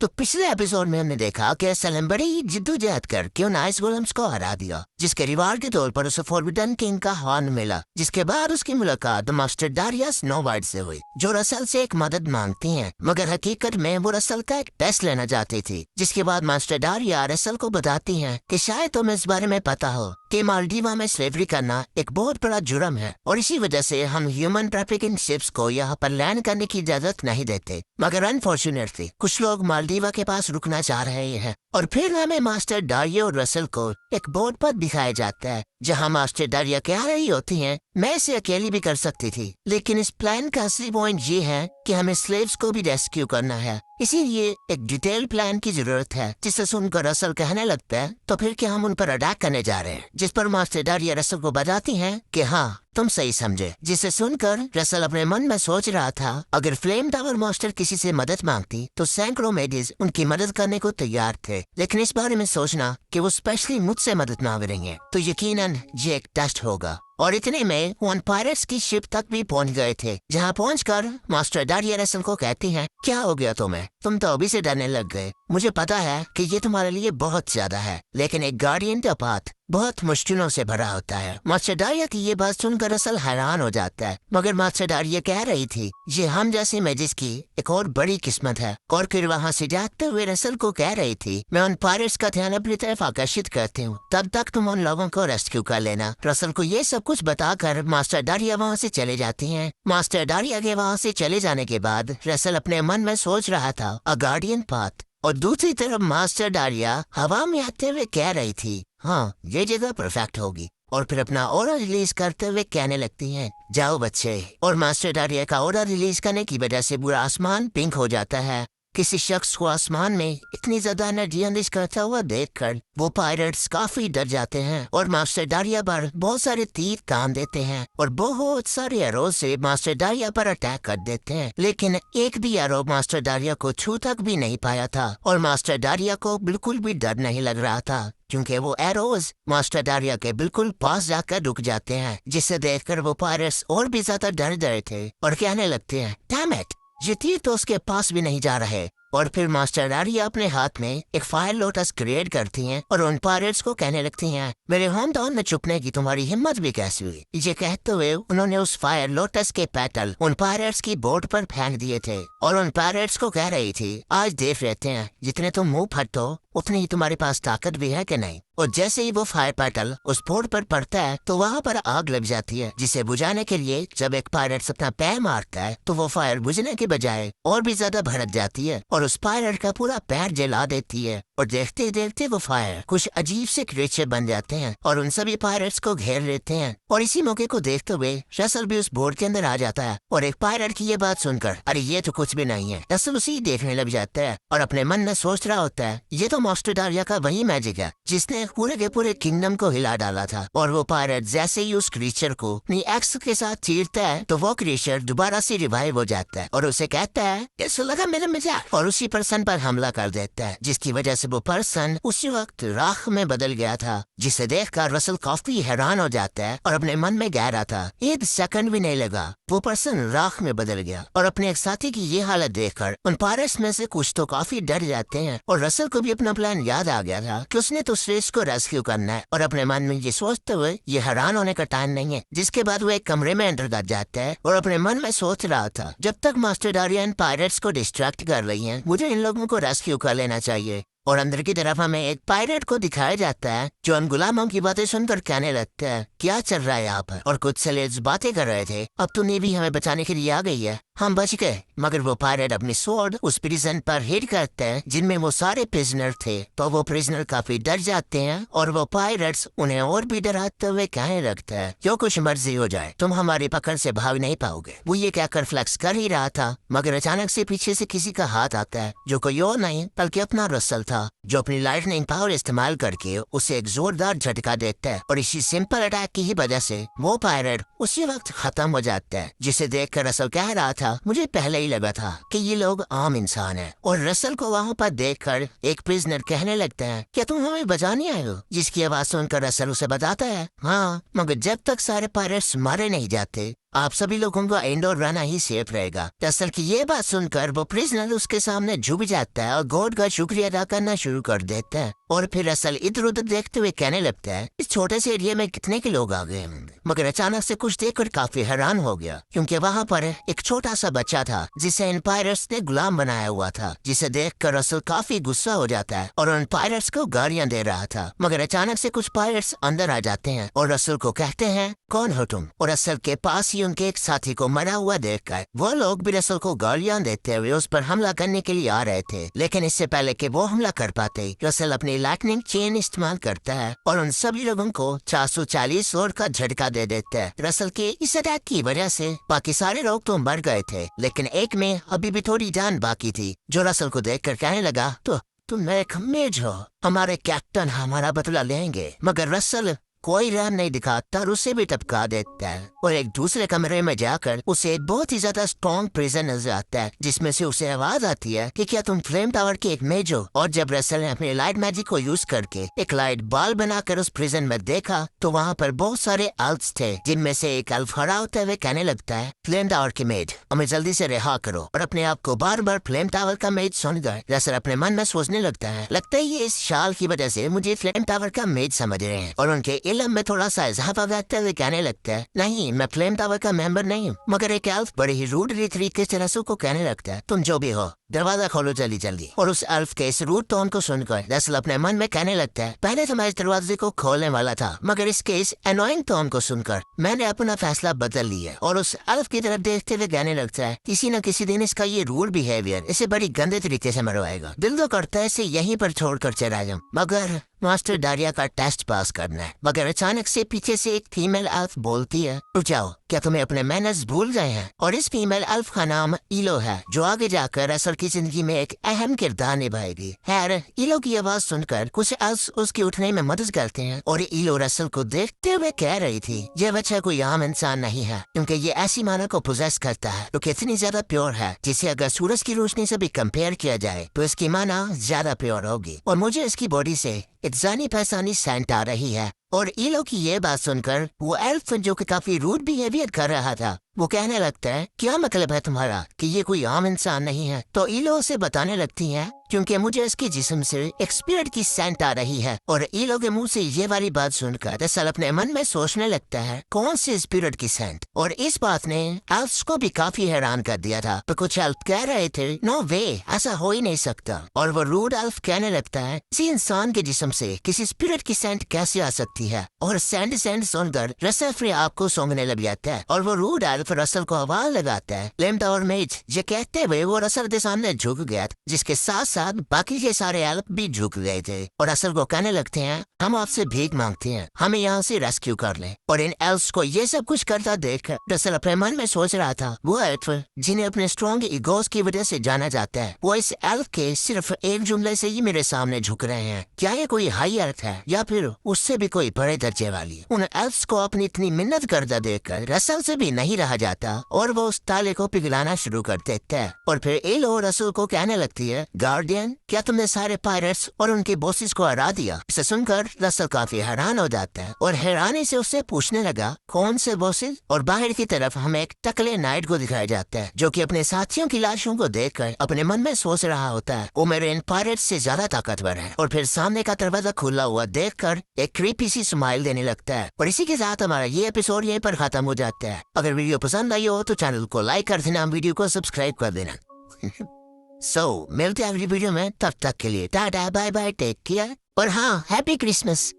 तो पिछले एपिसोड में हमने देखा कि सलेम बड़ी जिद्दोजहद करके उन आइस गोलम्स को हरा दिया, जिसके रिवार्ड के तौर पर उसे फॉरबिडन किंग का हॉर्न मिला। जिसके बाद उसकी मुलाकात मास्टर डारिया स्नो वाइट से हुई, जो रसल से एक मदद मांगती हैं, मगर हकीकत में वो रसल का एक टेस्ट लेना चाहती थी। जिसके बाद मास्टर डारिया रसल को बताती हैं कि शायद तुम्हें इस बारे में पता हो कि मालदीवा में स्लेवरी करना एक बहुत बड़ा जुर्म है और इसी वजह से हम ह्यूमन ट्रैफिकिंग शिप्स को यहाँ पर लैंड करने की इजाजत नहीं देते। मगर अनफॉर्चुनेटली कुछ लोग मालदीवा के पास रुकना चाह रहे हैं। और फिर हमें मास्टर डारिया और रसल को एक बोट पर दिखाया जाता है, जहाँ मास्टर डारिया कह रही होती हैं, मैं इसे अकेली भी कर सकती थी, लेकिन इस प्लान का असली पॉइंट ये है कि हमें स्लेव्स को भी रेस्क्यू करना है, इसीलिए एक डिटेल प्लान की जरूरत है। जिसे सुनकर रसल कहने लगता है, तो फिर क्या हम उन पर अटैक करने जा रहे हैं? जिस पर मास्टर डारिया रसल को बताती हैं कि हाँ तुम सही समझे। जिसे सुनकर रसल अपने मन में सोच रहा था, अगर फ्लेम टावर मास्टर किसी से मदद मांगती तो सैकड़ों मेडिस उनकी मदद करने को तैयार थे, लेकिन इस बारे में सोचना कि वो स्पेशली मुझसे मदद मांग रही हैं तो यकीनन ये एक टेस्ट होगा। और इतने में वो उन पायरेट्स की शिप तक भी पहुंच गए थे, जहां पहुंचकर मास्टर डारिया रसल को कहती हैं, क्या हो गया तुम्हें? तुम तो अभी से डरने लग गए। मुझे पता है कि ये तुम्हारे लिए बहुत ज्यादा है, लेकिन एक गार्डियन का पाथ बहुत मुश्किलों से भरा होता है। मास्टर डारिया की ये बात सुनकर रसल हैरान हो जाता है, मगर मास्टर डारिया कह रही थी ये हम जैसे मैजिस की एक और बड़ी किस्मत है। और फिर वहाँ से जाते हुए रसल को कह रही थी, मैं उन पायरेट्स का ध्यान अपनी तरफ आकर्षित करती हूँ, तब तक तुम उन लोगों को रेस्क्यू कर लेना। रसल को ये सब कुछ बताकर मास्टर डारिया वहाँ से चले जाती हैं। मास्टर डारिया के वहाँ से चले जाने के बाद रसल अपने मन में सोच रहा था अ गार्डियन पाथ, और दूसरी तरफ मास्टर डारिया हवा में आते हुए कह रही थी, हाँ ये जगह परफेक्ट होगी। और फिर अपना ऑर्डर रिलीज करते हुए कहने लगती हैं, जाओ बच्चे। और मास्टर डारिया का ऑर्डर रिलीज करने की वजह से पूरा आसमान पिंक हो जाता है। किसी शख्स को आसमान में इतनी ज्यादा एनर्जी अनलिश करता हुआ देखकर वो पायरेट्स काफी डर जाते हैं और मास्टर डारिया पर बहुत सारे तीर तान देते हैं और बहुत सारे एरो से मास्टर डारिया पर अटैक कर देते हैं, लेकिन एक भी एरो मास्टर डारिया को छू तक भी नहीं पाया था। और मास्टर डारिया को बिल्कुल भी डर नहीं लग रहा था, क्योंकि वो एरोज मास्टर डारिया के बिल्कुल पास जाकर रुक जाते हैं, जिसे देखकर वो पायरेट्स और भी ज्यादा डर गए थे और कहने लगते हैं, डैम इट, ये तीर तो उसके पास भी नहीं जा रहे। और फिर मास्टर डारिया अपने हाथ में एक फायर लोटस क्रिएट करती हैं और उन पायरेट्स को कहने लगती हैं, मेरे होम टाउन में छुपने की तुम्हारी हिम्मत भी कैसी हुई? ये कहते हुए उन्होंने उस फायर लोटस के पेटल उन पायरेट्स की बोट पर फेंक दिए थे और उन पायरेट्स को कह रही थी, आज देख रहते हैं जितने तुम मुंह फटो उतनी ही तुम्हारे पास ताकत भी है कि नहीं। और जैसे ही वो फायर पेटल उस बोट पर पड़ता है तो वहाँ पर आग लग जाती है, जिसे बुझाने के लिए जब एक पायरेट अपना पैर मारता है तो वो फायर बुझने के बजाय और भी ज्यादा भड़क जाती है और उस पायरेट का पूरा पैर जला देती है। और देखते देखते वो फायर कुछ अजीब से क्रिएचर बन जाते हैं और उन सभी पायरेट्स को घेर लेते हैं। और इसी मौके को देखते हुए रसल भी उस बोट के अंदर आ जाता है और एक पायरेट की ये बात सुनकर, अरे ये तो कुछ भी नहीं है, रसल उसी देखने लग जाता है और अपने मन में सोच रहा होता है, ये तो मास्टर डारिया का वही मैजिक है जिसने पूरे के पूरे किंगडम को हिला डाला था। और वो पायरेट जैसे ही उस क्रीचर को अपनी एक्स के साथ चीरता है तो वो क्रीचर दोबारा से रिवाइव हो जाता है और उसे कहता है, कैसा लगा मेरा मजाक, और उसी पर्सन पर हमला कर देता है, जिसकी वजह से वो पर्सन उसी वक्त राख में बदल गया था। जिसे देखकर रसल काफी हैरान हो जाता है और अपने मन में कह रहा था, एक सेकंड भी नहीं लगा वो पर्सन राख में बदल गया। और अपने एक साथी की ये हालत देखकर उन पायरेट्स में से कुछ तो काफी डर जाते हैं और रसल को भी अपना प्लान याद आ गया था कि उसने तो श्रेष्ठ को रेस्क्यू करना है। और अपने मन में ये सोचते हुए ये हैरान होने का टाइम नहीं है, जिसके बाद वो एक कमरे में एंटर कर जाता है और अपने मन में सोच रहा था, जब तक मास्टर डारिया इन पायरेट्स को डिस्ट्रैक्ट कर रही हैं, मुझे इन लोगों को रेस्क्यू कर लेना चाहिए। और अंदर की तरफ हमें एक पायरेट को दिखाया जाता है जो उन गुलामों की बातें सुनकर कहने लगता है, क्या चल रहा है यहाँ पर? और कुछ सेलेब्स बातें कर रहे थे, अब तो नेवी हमें बचाने के लिए आ गई है, हम बच गए। मगर वो पायरेट अपनी स्वॉर्ड उस प्रिजन पर हिट करते हैं जिनमें वो सारे प्रिजनर थे, तो वो प्रिजनर काफी डर जाते हैं और वो पायरेट्स उन्हें और भी डराते हुए कहने लगता है, जो कुछ मर्जी हो जाए तुम हमारी पकड़ से भाग नहीं पाओगे। वो ये कहकर फ्लेक्स कर ही रहा था, मगर अचानक से पीछे से किसी का हाथ आता है, जो कोई और नहीं बल्कि अपना रसल था, जो अपनी लाइटनिंग पावर इस्तेमाल करके उसे एक जोरदार झटका देता है। और इसी सिंपल अटैक की ही वजह से वो पायरेट उसी वक्त खत्म हो जाता है, जिसे देखकर रसल कह रहा था, मुझे पहले ही लगा था कि ये लोग आम इंसान हैं। और रसल को वहाँ पर देखकर एक प्रिजनर कहने लगता है, क्या तुम हमें बचाने आए हो? जिसकी आवाज सुनकर रसल उसे बताता है, हाँ, मगर जब तक सारे पायरेट्स मारे नहीं जाते आप सभी लोगों को इंडोर रहना ही सेफ रहेगा। दरअसल की ये बात सुनकर वो प्रिजनर उसके सामने झुक जाता है और गॉड का शुक्रिया अदा करना शुरू कर देता है और फिर असल इधर उधर देखते हुए कहने लगता है इस छोटे से एरिया में कितने के लोग आ गए होंगे। मगर अचानक से कुछ देखकर काफी हैरान हो गया क्योंकि वहाँ पर एक छोटा सा बच्चा था जिसे इन पायरट्स ने गुलाम बनाया हुआ था, जिसे देखकर रसल काफी गुस्सा हो जाता है और उन पायरट्स को गालियां दे रहा था। मगर अचानक से कुछ पायरट्स अंदर आ जाते हैं और रसल को कहते हैं कौन हो तुम, और रसल के पास ही उनके एक साथी को मरा हुआ देखकर वो लोग भी रसल को गालियां देते हुए उस पर हमला करने के लिए आ रहे थे। लेकिन इससे पहले कि वो हमला कर पाते रसल अपनी लाइटनिंग चेन इस्तेमाल करता है और उन सभी लोगों को 440 वोल्ट का झटका दे देता है। रसल के इस अटैक की वजह से बाकी सारे लोग तो मर गए थे, लेकिन एक में अभी भी थोड़ी जान बाकी थी, जो रसल को देखकर कहने लगा तो तुम एक मेज हो, हमारे कैप्टन हमारा बदला लेंगे। मगर रसल कोई रहम नहीं दिखाता और उसे भी टपका देता है और एक दूसरे कमरे में जाकर उसे एक बहुत ही ज्यादा स्ट्रॉन्ग प्रिजन नजर आता है, जिसमें से उसे आवाज आती है कि क्या तुम फ्लेम टावर के एक मेज हो। और जब रसल ने अपने लाइट मैजिक को यूज करके एक लाइट बॉल बनाकर उस प्रिजन में देखा तो वहाँ पर बहुत सारे एल्फ्स थे, जिनमें से एक एल्फ खड़ा होते हुए कहने लगता है फ्लेम टावर के मेज हमें जल्दी से रिहा करो। और अपने आप को बार बार फ्लेम टावर का मेज सुनकर रसल अपने मन में सोचने लगता है लगता है ये इस शाल की वजह से मुझे फ्लेम टावर का मेज समझ रहे हैं। और उनके इल्म में थोड़ा सा इजाफा करते हुए कहने लगता है नहीं, मैं फ्लेम टावर का मेंबर नहीं हूँ। मगर एक एल्फ बड़े ही रूडली तरीके से रसल को कहने लगता है तुम जो भी हो दरवाजा खोलो जल्दी जल्दी। और उस एल्फ के इस रूड टोन को सुनकर रसल अपने मन में कहने लगता है पहले तो मैं इस दरवाजे को खोलने वाला था, मगर इसके इस एनोइंग टोन को सुनकर मैंने अपना फैसला बदल लिया। और उस एल्फ की तरफ देखते हुए कहने लगता है किसी न किसी दिन इसका ये रूड बिहेवियर इसे बड़ी गंदे तरीके से मरवाएगा। दिल तो करता है इसे यहीं पर छोड़कर चला जाऊं, मगर मास्टर डारिया का टेस्ट पास करना है। मगर अचानक से पीछे से एक फीमेल एल्फ बोलती है रुक जाओ, क्या तुम्हें अपने मैनर्स भूल गए हैं। और इस फीमेल एल्फ का नाम इलो है, जो आगे जाकर रसल की जिंदगी में एक अहम किरदार निभाएगी। खैर इलो की आवाज सुनकर कुछ एल्फ्स उसके उठने में मदद करते हैं और इलो रसल को देखते हुए कह रही थी यह बच्चा कोई आम इंसान नहीं है, क्योंकि ये ऐसी माना को पोजेस करता है जो कितनी ज्यादा प्योर है, जिसे अगर सूरज की रोशनी से भी कंपेयर किया जाए तो इसकी माना ज्यादा प्योर होगी। और मुझे इसकी बॉडी से एक जानी पहचानी सेंट आ रही है। और इलो की ये बात सुनकर वो एल्फ जो कि काफी रूड बिहेवियर कर रहा था वो कहने लगता है क्या मतलब है तुम्हारा कि ये कोई आम इंसान नहीं है। तो इलो उसे बताने लगती है क्योंकि मुझे इसके जिस्म से एक स्पिरिट की सेंट आ रही है। और इलो के मुंह से ये वाली बात सुनकर रसल अपने मन में सोचने लगता है कौन सी स्पिरिट की सेंट। और इस बात ने एल्फ्स को भी काफी हैरान कर दिया था। तो कुछ एल्फ कह रहे थे नो वे, ऐसा हो ही नहीं सकता। और वो रूड एल्फ कहने लगता है किसी इंसान के जिस्म से किसी स्पिरिट की सेंट कैसे आ सकती है। और सेंट सुनकर रसल अपने आप को सूंघने लग जाता है और वो रूड एल्फ रसल को आवाज लगाता है फ्लेम टावर मेज। ये कहते हुए वो रसल के सामने झुक गया, जिसके साथ साथ बाकी के सारे एल्फ भी झुक गए थे और रसल को कहने लगते हैं हम आपसे भीख मांगते हैं, हमें यहाँ से रेस्क्यू कर लें। और इन एल्फ्स को ये सब कुछ करता देख रसल अपने मन में सोच रहा था वो एल्फ जिन्हें अपने स्ट्रॉन्ग ईगोस की वजह से जाना जाता है वो इस एल्फ के सिर्फ एक जुमले से ही मेरे सामने झुक रहे हैं। क्या ये कोई हाई एल्फ है या फिर उससे भी कोई बड़े दर्जे वाली। उन एल्फ्स को अपनी इतनी मिन्नत करता देखकर रसल से भी नहीं रहा जाता और वो उस ताले को पिघलाना शुरू कर देता है। और फिर इलो रसल को कहने लगती है गार्डियन क्या तुमने सारे पायरेट्स और उनके बॉसेस को हरा दिया। इसे सुनकर रसल काफी हैरान हो जाता है और हैरानी से उससे पूछने लगा कौन से बॉसेस। और बाहर की तरफ हमें एक टकले नाइट को दिखाया जाता है जो कि अपने साथियों की लाशों को देखकर अपने मन में सोच रहा होता है वो मेरे इन पायरेट्स से ज्यादा ताकतवर है। और फिर सामने का दरवाजा खुला हुआ देखकर एक क्रीपी सी स्माइल देने लगता है। और इसी के साथ हमारा ये एपिसोड यहीं पर खत्म हो जाता है। अगर वीडियो पसंद आई हो तो चैनल को लाइक कर देना, वीडियो को सब्सक्राइब कर देना। मिलते हैं अगली वीडियो में, तब तक के लिए tata bye bye take care और हाँ हैप्पी क्रिसमस।